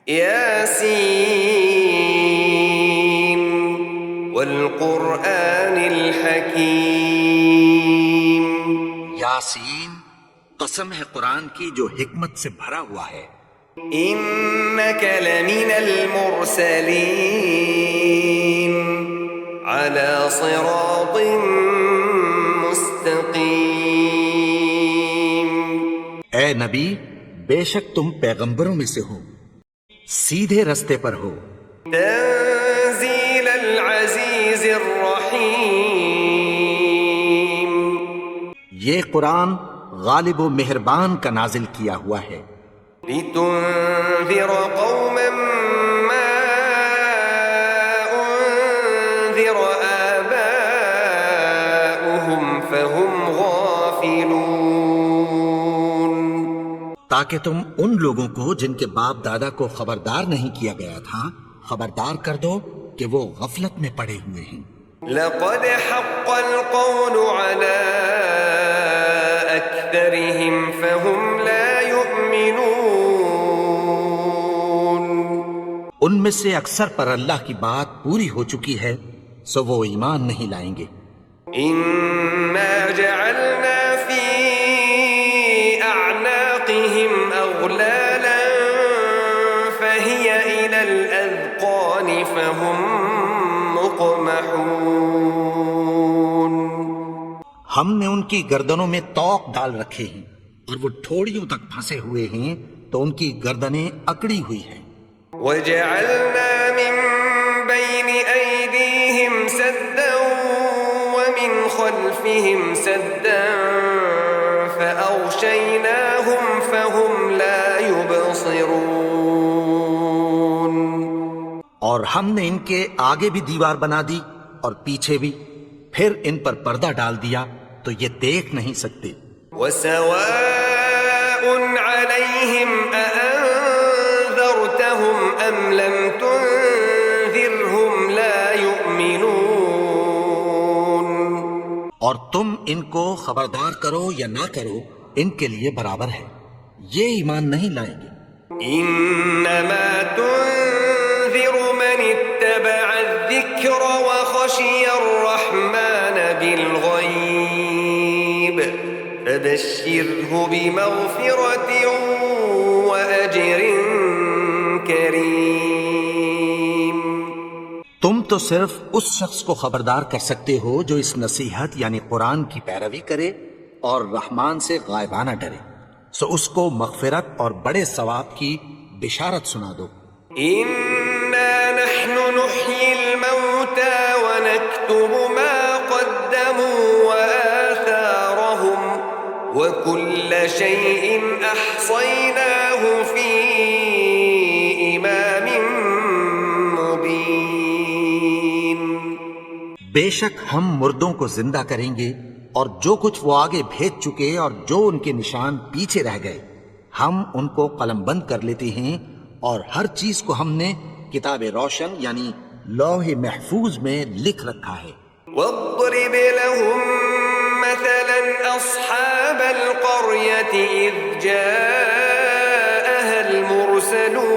یاسین والقرآن الحکیم. یاسین، قسم ہے قرآن کی جو حکمت سے بھرا ہوا ہے. انک لمن المرسلین علی صراط مستقیم. اے نبی، بے شک تم پیغمبروں میں سے ہو، سیدھے رستے پر ہو. تنزیل العزیز الرحیم. یہ قرآن غالب و مہربان کا نازل کیا ہوا ہے. لتنذر قوما ما انذر آباؤهم فهم غافلون. تاکہ تم ان لوگوں کو جن کے باپ دادا کو خبردار نہیں کیا گیا تھا خبردار کر دو کہ وہ غفلت میں پڑے ہوئے ہیں. لقد حق القول على أكثرهم فهم لا يؤمنون. ان میں سے اکثر پر اللہ کی بات پوری ہو چکی ہے سو وہ ایمان نہیں لائیں گے. إنا جعلنا في أعناقهم أغلالا فهي إلى الأذقان فهم مقمحون. ہم نے ان کی گردنوں میں طوق ڈال رکھے ہیں اور وہ ٹھوڑیوں تک پھنسے ہوئے ہیں تو ان کی گردنیں اکڑی ہوئی ہیں. وجعلنا من بين أيديهم سدا ومن خلفهم سدا فأغشيناهم فهم لا يبصرون. اور ہم نے ان کے آگے بھی دیوار بنا دی اور پیچھے بھی، پھر ان پر پردہ ڈال دیا تو یہ دیکھ نہیں سکتے. وسواء عليهم أأنذرتهم أم لم تنذرهم لا يؤمنون. اور تم ان کو خبردار کرو یا نہ کرو ان کے لیے برابر ہے، یہ ایمان نہیں لائیں گے. انما تنذر من اتبع الذکر وخشی الرحمن بالغیب فبشره بمغفرة وأجر کریم. تم تو صرف اس شخص کو خبردار کر سکتے ہو جو اس نصیحت یعنی قرآن کی پیروی کرے اور رحمان سے غائبانہ ڈرے، سو اس کو مغفرت اور بڑے ثواب کی بشارت سنا دو. انا نحن نحيي الموتى ونكتب ما قدموا وآثارهم وكل شيء أحصيناه في إمام مبين. بے شک ہم مردوں کو زندہ کریں گے اور جو کچھ وہ آگے بھیج چکے اور جو ان کے نشان پیچھے رہ گئے ہم ان کو قلم بند کر لیتے ہیں اور ہر چیز کو ہم نے کتاب روشن یعنی لوح محفوظ میں لکھ رکھا ہے. واضرب لهم مثلا أصحاب القرية إذ جاءها المرسلون.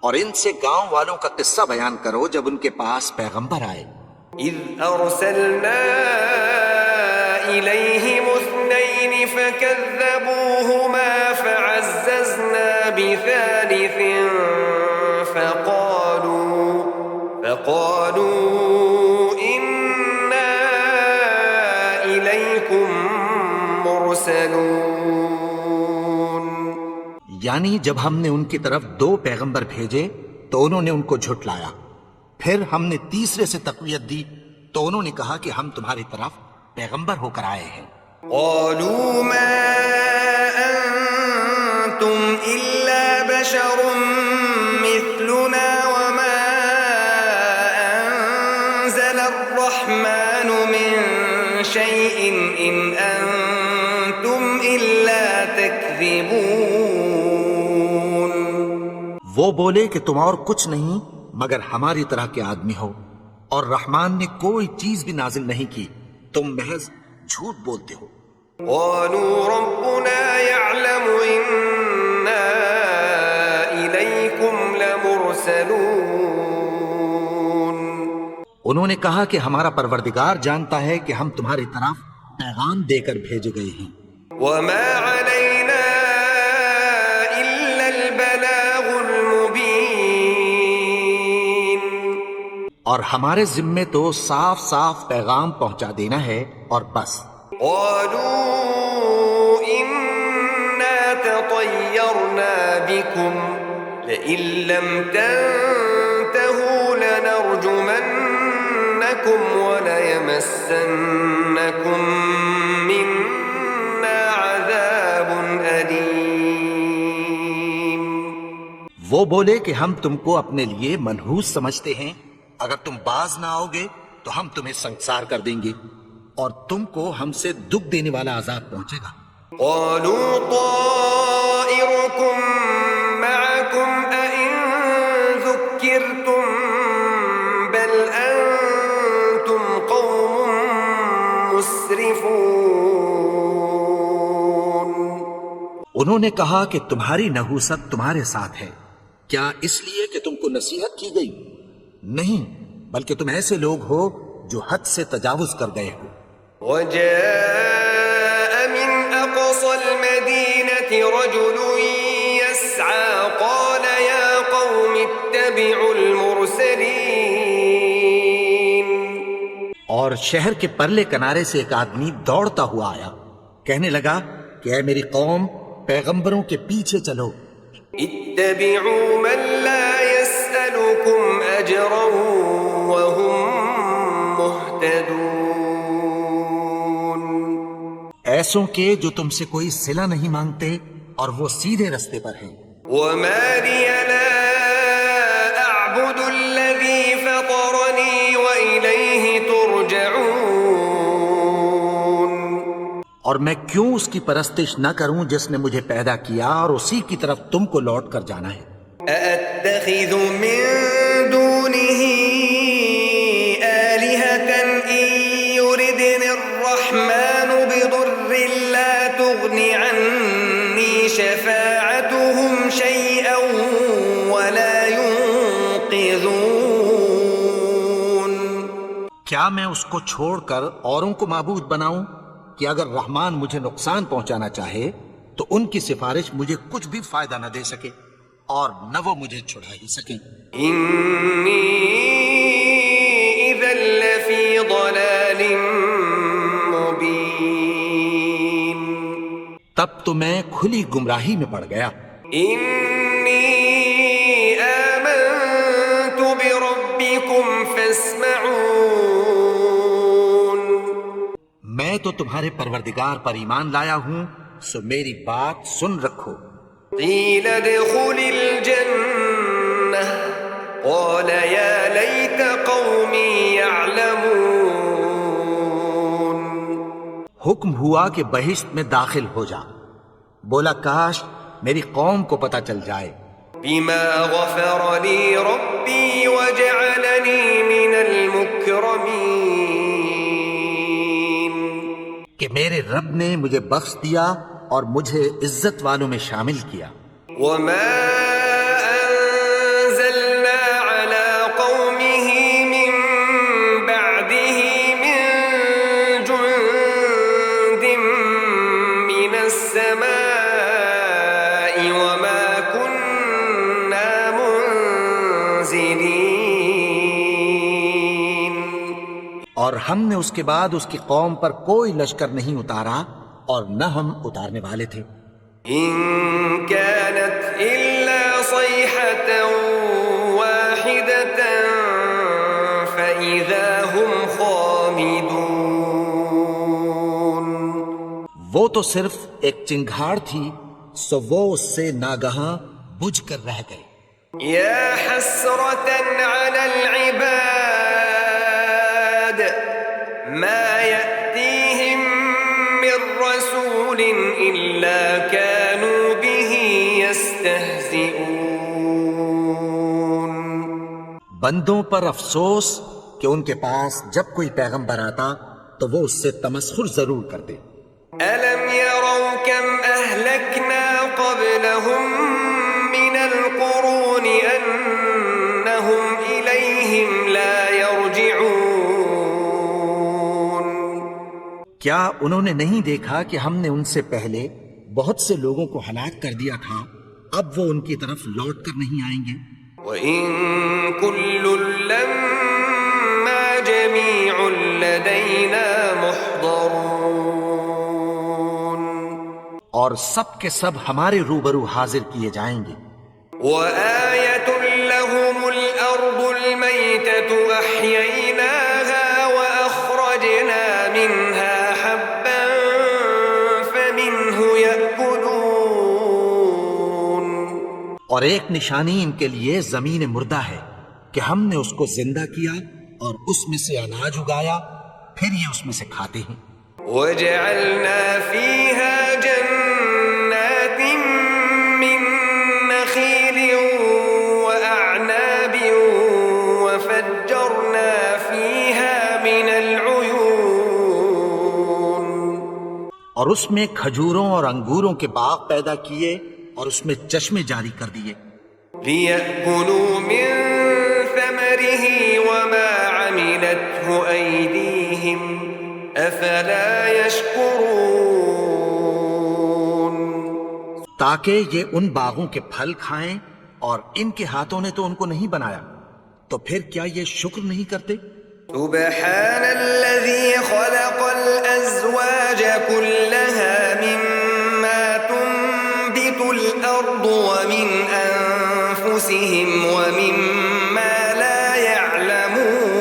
اور ان سے گاؤں والوں کا قصہ بیان کرو جب ان کے پاس پیغمبر آئے. إذ أرسلنا إليهم اثنين فكذبوهما فعززنا بثالث فقالوا إنا إليكم مرسلون. یعنی جب ہم نے ان کی طرف 2 پیغمبر بھیجے تو انہوں نے ان کو جھٹلایا، پھر ہم نے تیسرے سے تقویت دی تو انہوں نے کہا کہ ہم تمہاری طرف پیغمبر ہو کر آئے ہیں. قالوا ما أنتم إلا بشر مثلنا وما أنزل الرحمن من شيء إن أنتم إلا تكذبون. وہ بولے کہ تم اور کچھ نہیں مگر ہماری طرح کے آدمی ہو، اور رحمان نے کوئی چیز بھی نازل نہیں کی، تم محض جھوٹ بولتے ہو. قالوا ربنا يعلم إنا المرسلون انہوں نے کہا کہ ہمارا پروردگار جانتا ہے کہ ہم تمہاری طرف پیغام دے کر بھیجے گئے ہیں، وما علينا إلا البلاغ المبين اور ہمارے ذمے تو صاف صاف پیغام پہنچا دینا ہے اور بس۔ قالوا إنا تطيرنا بكم لئن لم تنتهوا لنرجمنكم وليمسنكم منا عذاب أليم۔ وہ بولے کہ ہم تم کو اپنے لیے منحوس سمجھتے ہیں، اگر تم باز نہ آؤ گے تو ہم تمہیں سنسار کر دیں گے اور تم کو ہم سے دکھ دینے والا عذاب پہنچے گا۔ قالوا طائركم معكم أئن ذكرتم بل أنتم قوم مسرفون۔ انہوں نے کہا کہ تمہاری نحوست تمہارے ساتھ ہے، کیا اس لیے کہ تم کو نصیحت کی گئی؟ نہیں، بلکہ تم ایسے لوگ ہو جو حد سے تجاوز کر گئے ہو۔ وجاء من أقصى المدينة رجل يسعى قال يا قوم اتبعوا المرسلين۔ اور شہر کے پرلے کنارے سے ایک آدمی دوڑتا ہوا آیا، کہنے لگا کہ اے میری قوم، پیغمبروں کے پیچھے چلو۔ اتبعوا من لا يسألكم أجرا وهم مهتدون۔ ایسوں کے جو تم سے کوئی صلہ نہیں مانگتے اور وہ سیدھے رستے پر ہیں۔ وما لي لا أعبد الذي فطرني وإليه ترجعون۔ اور میں کیوں اس کی پرستش نہ کروں جس نے مجھے پیدا کیا اور اسی کی طرف تم کو لوٹ کر جانا ہے۔ أأتخذ من دونه آلهة إن يردني الرحمن بضر لا تغن عني شفاعتهم شيئا ولا ينقذون۔ کیا میں اس کو چھوڑ کر اوروں کو معبود بناؤں کہ اگر رحمان مجھے نقصان پہنچانا چاہے تو ان کی سفارش مجھے کچھ بھی فائدہ نہ دے سکے اور نہ وہ مجھے چھڑا ہی سکیں۔ إني إذا لفي ضلال مبين۔ تب تو میں کھلی گمراہی میں پڑ گیا۔ إني آمنت بربكم فاسمعون۔ میں تو تمہارے پروردگار پر ایمان لایا ہوں، سو میری بات سن رکھو۔ قيل ادخل الجنة قال يا ليت قومي يعلمون۔ حکم ہوا کہ بہشت میں داخل ہو جا، بولا کاش میری قوم کو پتہ چل جائے۔ بما غفر لي ربي وجعلني من المكرمين۔ کہ میرے رب نے مجھے بخش دیا اور مجھے عزت والوں میں شامل کیا۔ وما أنزلنا على قومه من بعده من جند من السماء وما كنا منزلين۔ اور ہم نے اس کے بعد اس کی قوم پر کوئی لشکر نہیں اتارا اور نہ ہم اتارنے والے تھے۔ إن كانت إلا صيحة واحدة فإذا هم خامدون۔ وہ تو صرف ایک چنگھاڑ تھی، سو وہ اس سے ناگہاں بجھ کر رہ گئے۔ يا حسرة على العباد ما يأتيهم من رسول إلا كانوا به يستهزئون۔ بندوں پر افسوس کہ ان کے پاس جب کوئی پیغمبر آتا تو وہ اس سے تمسخر ضرور کرتے۔ ألم يروا كم أهلكنا قبلهم من القرون کیا انہوں نے نہیں دیکھا کہ ہم نے ان سے پہلے بہت سے لوگوں کو ہلاک کر دیا تھا، اب وہ ان کی طرف لوٹ کر نہیں آئیں گے؟ وَإِن كُلٌّ لَّمَّا جَمِيعٌ لَّدَيْنَا مُحْضَرُونَ، اور سب کے سب ہمارے روبرو حاضر کیے جائیں گے۔ وَآيَةٌ لَّهُمُ الْأَرْضُ الْمَيْتَةُ أَحْيَيْنَاهَا وَأَخْرَجْنَا مِنْهَا حَبًّا فَمِنْهُ يَأْكُلُونَ، اور ایک نشانی ان کے لیے زمین مردہ ہے کہ ہم نے اس کو زندہ کیا اور اس میں سے اناج اگایا، پھر یہ اس میں سے کھاتے ہیں۔ وَجَعَلْنَا فِيهَا جَنَّاتٍ مِّن نَّخِيلٍ وَأَعْنَابٍ وَفَجَّرْنَا فِيهَا مِنَ الْعُيُونِ، اور اس میں کھجوروں اور انگوروں کے باغ پیدا کیے اور اس میں چشمے جاری کر دیے، لِيَأْكُلُوا مِن ثَمَرِهِ وَمَا عَمِلَتْهُ أَيْدِيهِمْ أَفَلَا يَشْكُرُونَ، تاکہ یہ ان باغوں کے پھل کھائیں، اور ان کے ہاتھوں نے تو ان کو نہیں بنایا، تو پھر کیا یہ شکر نہیں کرتے؟ سبحان الذي خلق الأزواج كلها مما تنبت الأرض ومن أنفسهم ومما لا يعلمون،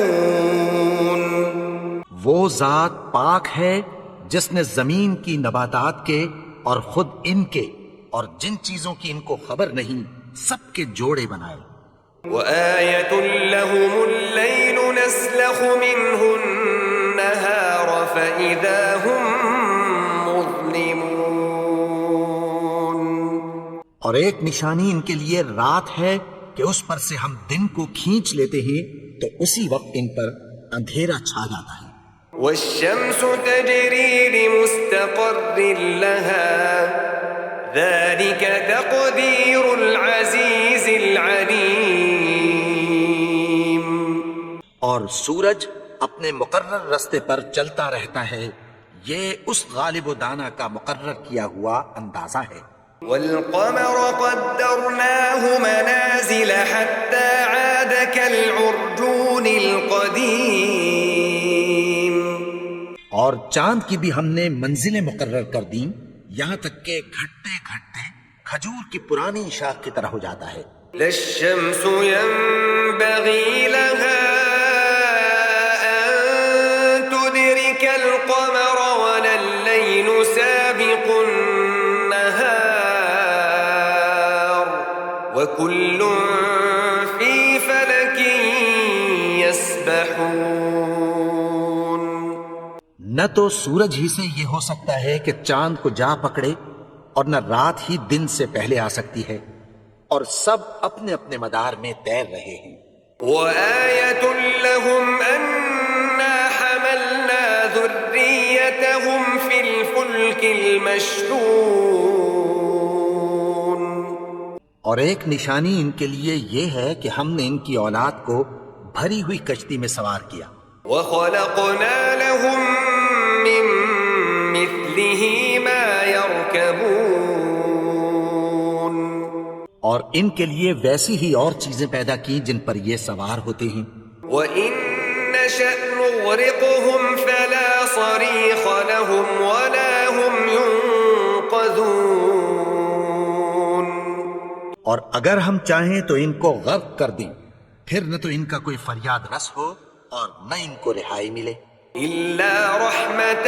وہ ذات پاک ہے جس نے زمین کی نباتات کے اور خود ان کے اور جن چیزوں کی ان کو خبر نہیں سب کے جوڑے بنائے۔ وآية لهم الليل نسلخ منه النهار فإذا هم مظلمون، اور ایک نشانی ان کے لیے رات ہے کہ اس پر سے ہم دن کو کھینچ لیتے ہیں تو اسی وقت ان پر اندھیرا چھا جاتا ہے۔ والشمس تجري لمستقر لها ذلك تقدير العزيز العليم، اور سورج اپنے مقرر رستے پر چلتا رہتا ہے، یہ اس غالب و دانا کا مقرر کیا ہوا اندازہ ہے۔ والقمر قدرناه منازل حتى عاد كالعرجون القديم، اور چاند کی بھی ہم نے منزلیں مقرر کر دیں، یہاں تک کہ گھٹتے گھٹتے کھجور کی پرانی شاخ کی طرح ہو جاتا ہے۔ لا الشمس ينبغي لها أن تدرك القمر ولا الليل سابق النهار وكل في فلك يسبحون، نہ تو سورج ہی سے یہ ہو سکتا ہے کہ چاند کو جا پکڑے، اور نہ رات ہی دن سے پہلے آ سکتی ہے، اور سب اپنے اپنے مدار میں تیر رہے ہیں۔ وآية لهم أنا حملنا ذريتهم في الفلك المشحون، اور ایک نشانی ان کے لیے یہ ہے کہ ہم نے ان کی اولاد کو بھری ہوئی کشتی میں سوار کیا۔ وخلقنا لهم من مثله ما يركبون، اور ان کے لیے ویسی ہی اور چیزیں پیدا کی جن پر یہ سوار ہوتے ہیں۔ وإن نشأ نغرقهم فلا صريخ لهم ولا هم ينقذون، اور اگر ہم چاہیں تو ان کو غرق کر دیں، پھر نہ تو ان کا کوئی فریاد رس ہو اور نہ ان کو رہائی ملے۔ إلا رحمة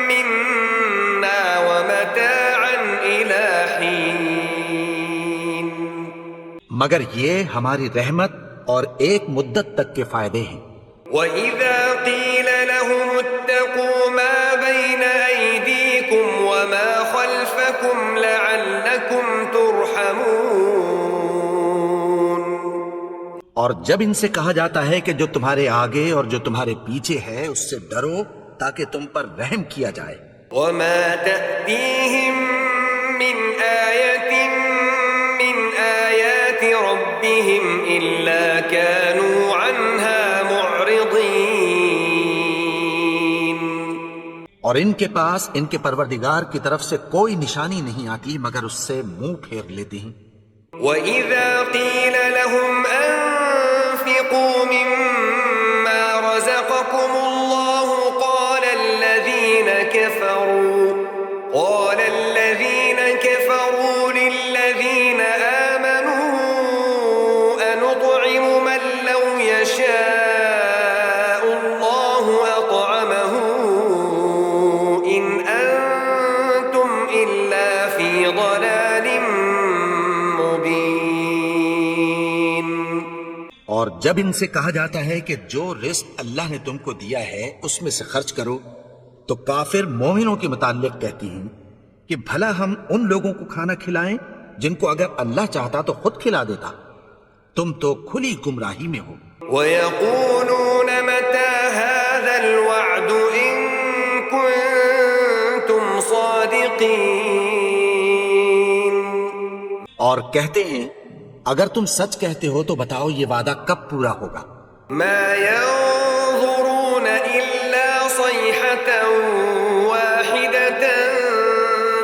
منا ومتاعا إلى حين، مگر یہ ہماری رحمت اور ایک مدت تک کے فائدے ہیں۔ وإذا قيل لهم اتقوا ما بين أيديكم وما خلفكم لعلكم ترحمون، اور جب ان سے کہا جاتا ہے کہ جو تمہارے آگے اور جو تمہارے پیچھے ہے اس سے ڈرو تاکہ تم پر رحم کیا جائے۔ وما تأتيهم من آية من آيات ربهم إلا كانوا عنها معرضين، اور ان کے پاس ان کے پروردگار کی طرف سے کوئی نشانی نہیں آتی مگر اس سے منہ پھیر لیتے ہیں۔ وَإِذَا قِيلَ لَهُمْ أَنفِقُوا مِمَّا رَزَقَكُمُ اللَّهُ قَالَ الَّذِينَ كَفَرُوا لِلَّذِينَ آمَنُوا أَنُطْعِمُ مَن لَّوْ يَشَاءُ اللَّهُ أَطْعَمَهُ إِنْ أَنتُمْ إِلَّا فِي ضَلَالٍ مُّبِينٍ۔ اور جب ان سے کہا جاتا ہے کہ جو رزق اللہ نے تم کو دیا ہے اس میں سے خرچ کرو، تو کافر مومنوں کے متعلق کہتی ہیں کہ بھلا ہم ان لوگوں کو کھانا کھلائیں جن کو اگر اللہ چاہتا تو خود کھلا دیتا، تم تو کھلی گمراہی میں ہو۔ وَيَقُولُونَ مَتَى هَذَا الْوَعْدُ إِن كُنتُمْ صَادِقِينَ۔ اور کہتے ہیں اگر تم سچ کہتے ہو تو بتاؤ یہ وعدہ کب پورا ہوگا؟ مَا يَنظُرُونَ إِلَّا صَيْحَةً وَاحِدَةً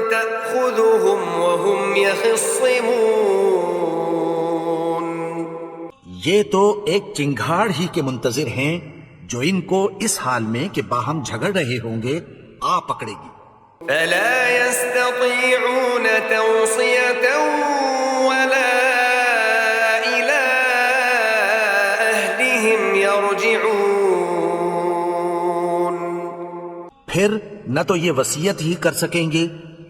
تَأْخُذُهُمْ وَهُمْ يَخِصِّمُونَ۔ یہ تو ایک چنگھاڑ ہی کے منتظر ہیں جو ان کو اس حال میں کہ باہم جھگڑ رہے ہوں گے آ پکڑے گی۔ فَلَا يَسْتَطِيعُونَ تَوْصِيَةً وَلَا إِلَىٰ أَهْلِهِمْ يَرْجِعُونَ۔ پھر نہ تو یہ وصیت ہی کر سکیں گے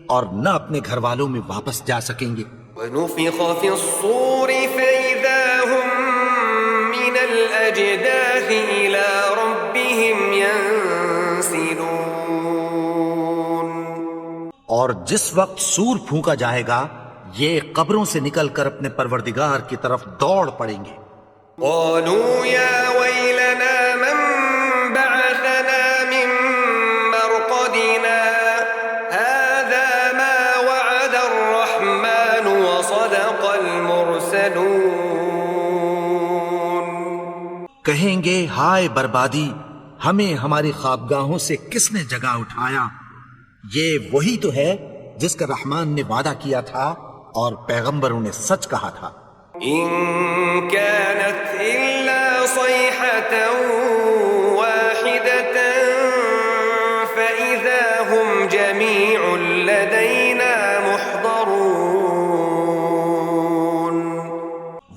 اور نہ اپنے گھر والوں میں واپس جا سکیں گے۔ وَنُفِخَ فِي الصُّورِ فَإِذَا هُم مِّنَ الْأَجْدَاثِ إِلَىٰ رَبِّهِمْ يَنسِلُونَ۔ اور جس وقت سور پھونکا جائے گا یہ قبروں سے نکل کر اپنے پروردگار کی طرف دوڑ پڑیں گے۔ قَالُوا يَا وَيْلَنَا مَن بَعَثَنَا مِن مَّرْقَدِنَا هَٰذَا مَا وَعَدَ الرَّحْمَٰنُ وَصَدَقَ الْمُرْسَلُونَ۔ کہیں گے ہائے بربادی، ہمیں ہماری خوابگاہوں سے کس نے جگا اٹھایا؟ یہ وہی تو ہے جس کا رحمان نے وعدہ کیا تھا اور پیغمبروں نے سچ کہا تھا۔ إِن كَانَتْ إِلَّا صَيْحَةً وَاحِدَةً فَإِذَا هُمْ جَمِيعٌ لَدَيْنَا مُحْضَرُونَ۔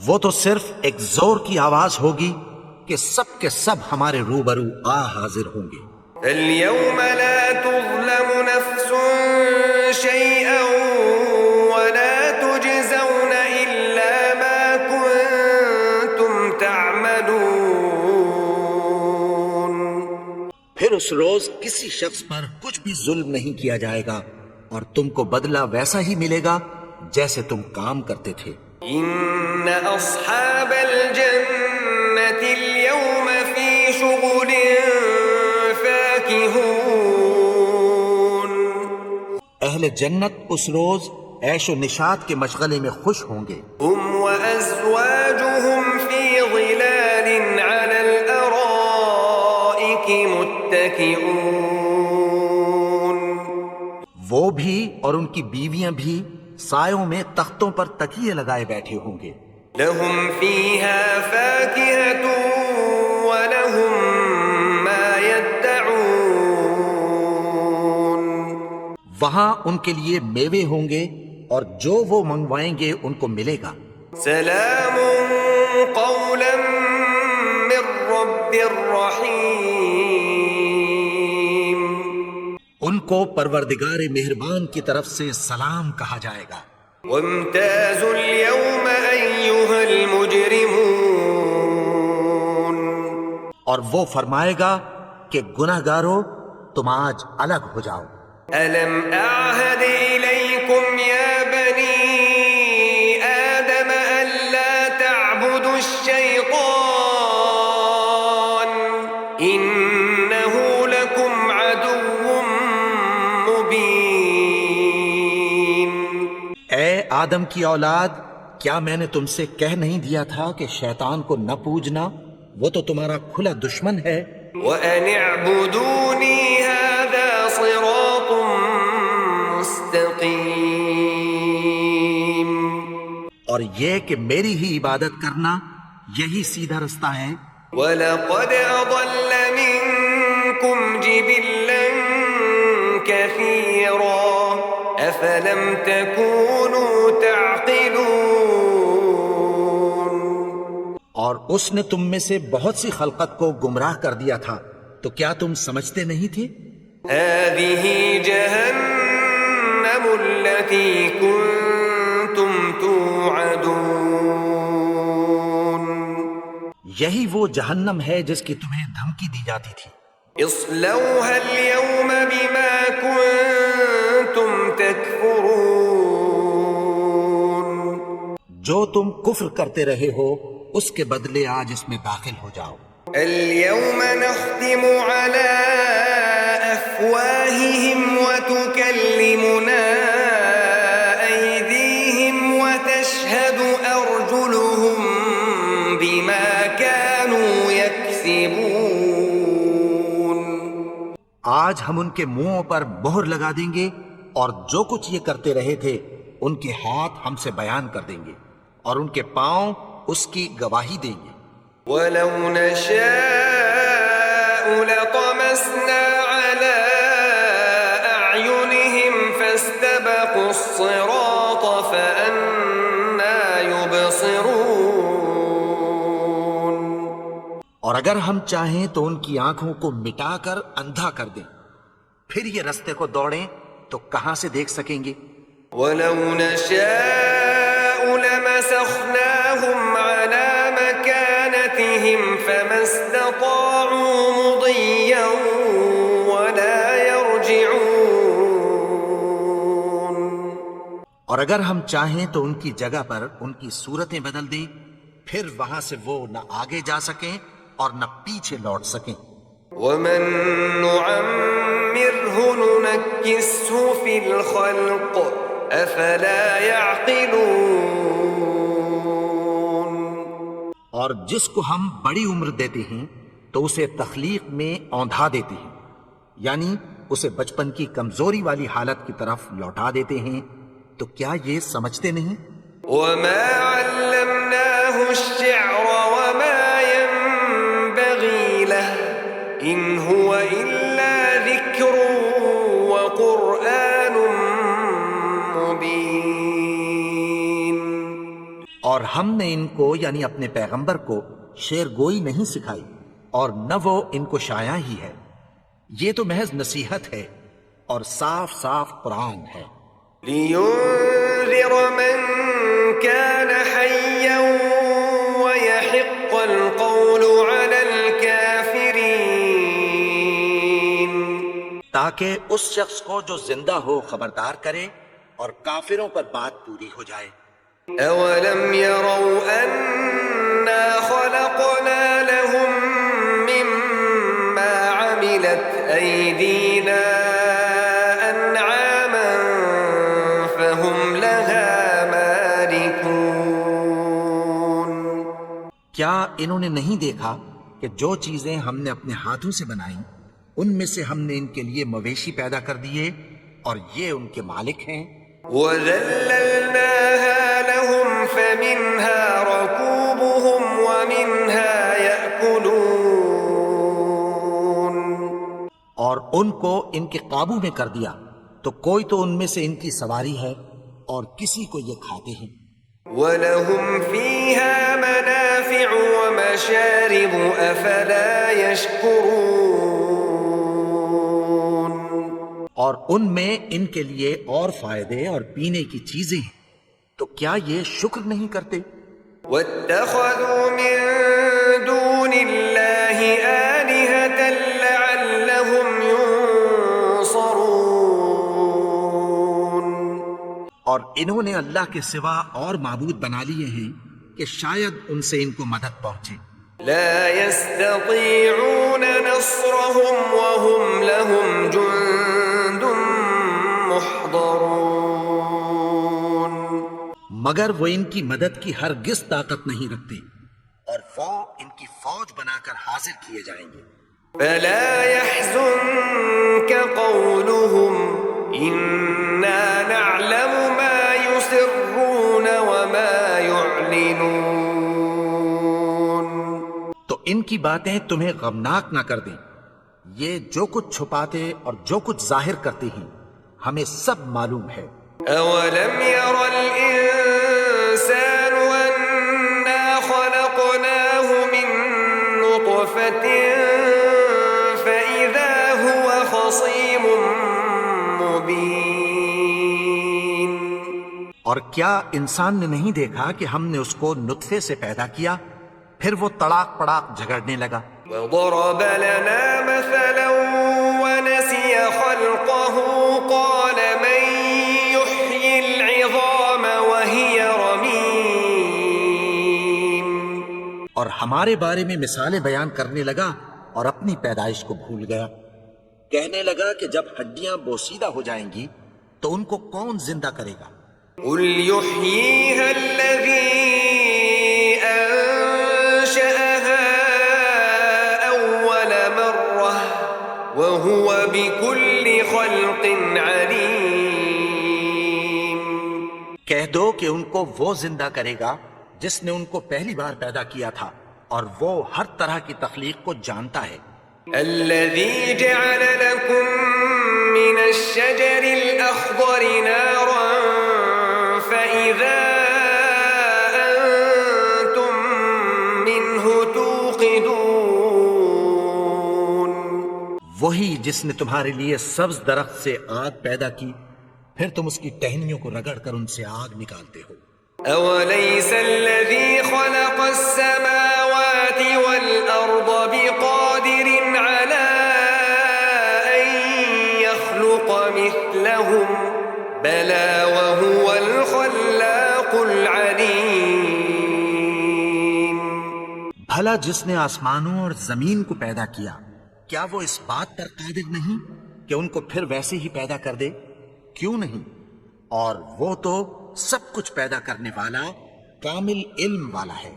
وہ تو صرف ایک زور کی آواز ہوگی کہ سب کے سب ہمارے روبرو آ حاضر ہوں گے۔ فَالْيَوْمَ لَا تُظْلَمُ نَفْسٌ شَيْئًا وَلَا تُجْزَوْنَ إِلَّا مَا كُنتُمْ تَعْمَلُونَ۔ پھر اس روز کسی شخص پر کچھ بھی ظلم نہیں کیا جائے گا اور تم کو بدلہ ویسا ہی ملے گا جیسے تم کام کرتے تھے۔ إِنَّ أَصْحَابَ الْجَنَّةِ الْيَوْمَ فِي شُغُلٍ فَاكِهُونَ۔ اہل جنت اس روز عیش و نشاط کے مشغلے میں خوش ہوں گے۔ هُمْ وَأَزْوَاجُهُمْ فِي ظِلَالٍ عَلَى الْأَرَائِكِ مُتَّكِئُونَ۔ وہ بھی اور ان کی بیویاں بھی سایوں میں تختوں پر تکیے لگائے بیٹھے ہوں گے۔ لَهُمْ فِيهَا فَاكِهَةٌ وَلَهُم مَّا يَدَّعُونَ۔ وہاں ان کے لیے میوے ہوں گے اور جو وہ منگوائیں گے ان کو ملے گا۔ سلام قولا من رب رحیم۔ ان کو پروردگار مہربان کی طرف سے سلام کہا جائے گا۔ وامتازوا اليوم أيها المجرمون۔ اور وہ فرمائے گا کہ گناہگارو تم آج الگ ہو جاؤ۔ ألم أعهد إليكم يا بني آدم ألا تعبدوا الشيطان إنه لكم عدو مبين۔ اے آدم کی اولاد، کیا میں نے تم سے کہہ نہیں دیا تھا کہ شیطان کو نہ پوجنا، وہ تو تمہارا کھلا دشمن ہے۔ وَأَنِ اعْبُدُونِي هَذَا صراط مستقیم. اور یہ کہ میری ہی عبادت کرنا یہی سیدھا رستہ ہے. وَلَقَدْ أَضَلَّ مِنكُمْ جِبِلًّا كَثِيرًا أَفَلَمْ تَكُونُوا تَعْقِلُونَ. اور اس نے تم میں سے بہت سی خلقت کو گمراہ کر دیا تھا، تو کیا تم سمجھتے نہیں تھے؟ هَذِهِ جَهَنَّمُ الَّتِي كُنتُمْ تُوعَدُونَ. یہی وہ جہنم ہے جس کی تمہیں دھمکی دی جاتی تھی. اصلوها اليوم بما كنتم تكفرون. جو تم کفر کرتے رہے ہو اس کے بدلے آج اس میں داخل ہو جاؤ. اليوم نختم على أفواههم وتكلمنا أيديهم وتشهد أرجلهم بما كانوا يكسبون. آج ہم ان کے منہوں پر مہر لگا دیں گے اور جو کچھ یہ کرتے رہے تھے ان کے ہاتھ ہم سے بیان کر دیں گے اور ان کے پاؤں اس کی گواہی دیں گے. ولو نشاء لطمسنا على أعينهم فاستبقوا الصراط فأنى يبصرون. اور اگر ہم چاہیں تو ان کی آنکھوں کو مٹا کر اندھا کر دیں، پھر یہ رستے کو دوڑیں تو کہاں سے دیکھ سکیں گے. ولو نشاء لمسخناهم على مكانتهم فما استطاعوا مضيا ولا يرجعون. اور اگر ہم چاہیں تو ان کی جگہ پر ان کی صورتیں بدل دیں، پھر وہاں سے وہ نہ آگے جا سکیں اور نہ پیچھے لوٹ سکیں. ومن نعمره ننكسه في الخلق افلا يعقلون. اور جس کو ہم بڑی عمر دیتے ہیں تو اسے تخلیق میں اوندھا دیتے ہیں، یعنی اسے بچپن کی کمزوری والی حالت کی طرف لوٹا دیتے ہیں. تو کیا یہ سمجھتے نہیں؟ وما علمناه الشعر وما ينبغي له ان هو الا ذكر وقرآن مبين. اور ہم نے ان کو یعنی اپنے پیغمبر کو شعر گوئی نہیں سکھائی اور نہ وہ ان کو شاعر ہی ہے، یہ تو محض نصیحت ہے اور صاف صاف قرآن ہے. لينذر من كان حيا ويحق القول على الكافرين. تاکہ اس شخص کو جو زندہ ہو خبردار کرے اور کافروں پر بات پوری ہو جائے. أولم يروا أنا خلقنا لهم مما عملت أيدينا أنعاما فهم لها مالكون. کیا انہوں نے نہیں دیکھا کہ جو چیزیں ہم نے اپنے ہاتھوں سے بنائیں ان میں سے ہم نے ان کے لیے مویشی پیدا کر دیے اور یہ ان کے مالک ہیں. وَذَلَّلْنَاهَا لَهُمْ فَمِنْهَا رَكُوبُهُمْ وَمِنْهَا يَأْكُلُونَ. اور ان کو ان کے قابو میں کر دیا تو کوئی تو ان میں سے ان کی سواری ہے اور کسی کو یہ کھاتے ہیں. وَلَهُمْ فِيهَا مَنَافِعُ وَمَشَارِبُ أَفَلَا يَشْكُرُونَ. اور ان میں ان کے لیے اور فائدے اور پینے کی چیزیں ہیں، تو کیا یہ شکر نہیں کرتے؟ وَاتَّخَذُوا مِن دُونِ اللَّهِ آلِهَةً لَعَلَّهُمْ يُنصَرُونَ. اور انہوں نے اللہ کے سوا اور معبود بنا لیے ہیں کہ شاید ان سے ان کو مدد پہنچے. لا يستطيعون نصرهم وهم لهم جند محضرون. مگر وہ ان کی مدد کی ہرگز طاقت نہیں رکھتے اور وہ ان کی فوج بنا کر حاضر کیے جائیں گے. فلا يحزنك قولهم إنا نعلم ما يسرون وما يعلنون. تو ان کی باتیں تمہیں غمناک نہ کر دیں. یہ جو کچھ چھپاتے اور جو کچھ ظاہر کرتے ہیں ہمیں سب معلوم ہے. أولم ير الإنسان أنا خلقناه من نطفة فإذا هو خصيم مبين. اور کیا انسان نے نہیں دیکھا کہ ہم نے اس کو نطفے سے پیدا کیا پھر وہ تڑاک پڑاک جھگڑنے لگا. وضرب لنا مثلا ونسي خلقه قال من يحيي العظام وهي رميم. اور ہمارے بارے میں مثالیں بیان کرنے لگا اور اپنی پیدائش کو بھول گیا. کہنے لگا کہ جب ہڈیاں بوسیدہ ہو جائیں گی تو ان کو کون زندہ کرے گا؟ قل يحييها الذي أنشأها أول مرة وهو بكل خلق عليم. کہہ دو کہ ان کو وہ زندہ کرے گا جس نے ان کو پہلی بار پیدا کیا تھا اور وہ ہر طرح کی تخلیق کو جانتا ہے. الذي جعل لكم من الشجر الأخضر نارا فإذا أنتم منه توقدون. وہی جس نے تمہارے لیے سبز درخت سے آگ پیدا کی پھر تم اس کی ٹہنیوں کو رگڑ کر ان سے آگ نکالتے ہو. أوليس الذي خلق السماوات والأرض بقادر على أن يخلق مثلهم بلى وهو الخلاق العليم. بھلا جس نے آسمانوں اور زمین کو پیدا کیا کیا وہ اس بات پر قادر نہیں کہ ان کو پھر ویسے ہی پیدا کر دے؟ کیوں نہیں؟ اور وہ تو سب کچھ پیدا کرنے والا کامل علم والا ہے.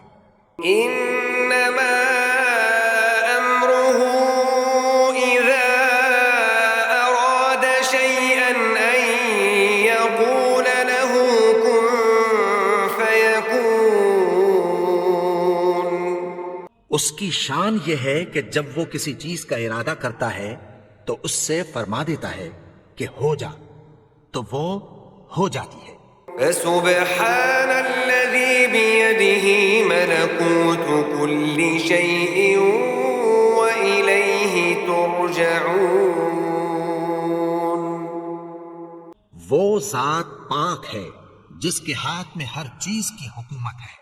إنما أمره إذا أراد شيئا أن يقول له كن فيكون. اس کی شان یہ ہے کہ جب وہ کسی چیز کا ارادہ کرتا ہے تو اس سے فرما دیتا ہے کہ ہو جا تو وہ ہو جاتی ہے. فسبحان الذي بيده ملكوت كل شيء وإليه ترجعون. وہ ذات پاک ہے جس کے ہاتھ میں ہر چیز کی حکومت ہے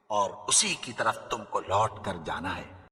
اور اسی کی طرف تم کو لوٹ کر جانا ہے.